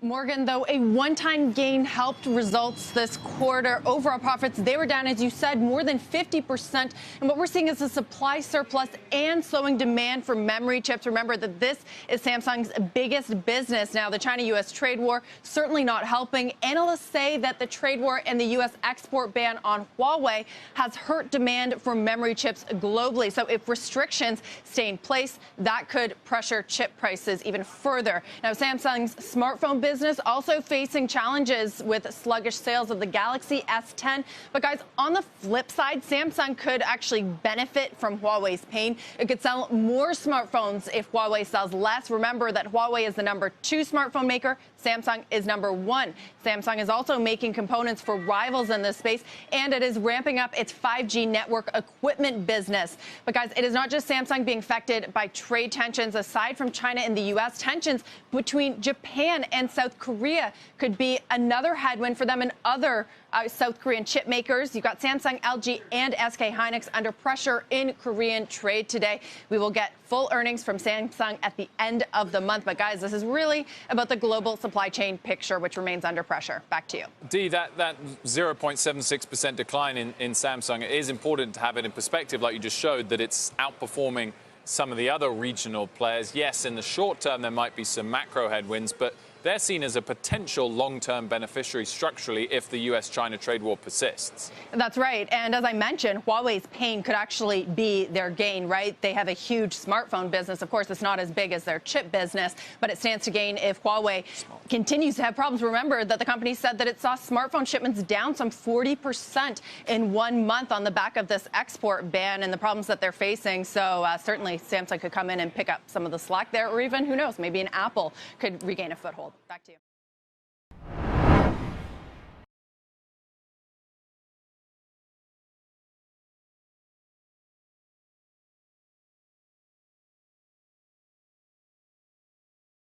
Morgan, though a one-time gain helped results this quarter, overall profits, they were down, as you said, more than 50%. And what we're seeing is a supply surplus and slowing demand for memory chips. Remember that this is Samsung's biggest business. Now, the China-U.S. trade war certainly not helping. Analysts say that the trade war and the U.S. export ban on Huawei has hurt demand for memory chips globally. So if restrictions stay in place, that could pressure chip prices even further. Now, Samsung's smartphone business also facing challenges with sluggish sales of the Galaxy S10. But guys, on the flip side, Samsung could actually benefit from Huawei's pain. It could sell more smartphones if Huawei sells less. Remember that Huawei is the #2 smartphone maker. Samsung is #1. Samsung is also making components for rivals in this space, and it is ramping up its 5G network equipment business. But guys, it is not just Samsung being affected by trade tensions. Aside from China and the U.S., tensions between Japan and South Korea could be another headwind for them and other South Korean chip makers. You've got Samsung, LG, and SK Hynix under pressure in Korean trade today. We will get full earnings from Samsung at the end of the month. But guys, this is really about the global supply chain picture, which remains under pressure. Back to you. Dee, that 0.76% decline in Samsung, it is important to have it in perspective, like you just showed, that it's outperforming some of the other regional players. Yes, in the short term, there might be some macro headwinds, but they're seen as a potential long-term beneficiary structurally if the U.S.-China trade war persists. That's right. And as I mentioned, Huawei's pain could actually be their gain, right? They have a huge smartphone business. Of course, it's not as big as their chip business, but it stands to gain if Huawei continues to have problems. Remember that the company said that it saw smartphone shipments down some 40% in 1 month on the back of this export ban and the problems that they're facing. So certainly Samsung could come in and pick up some of the slack there, or even, who knows, maybe an Apple could regain a foothold. Back to you.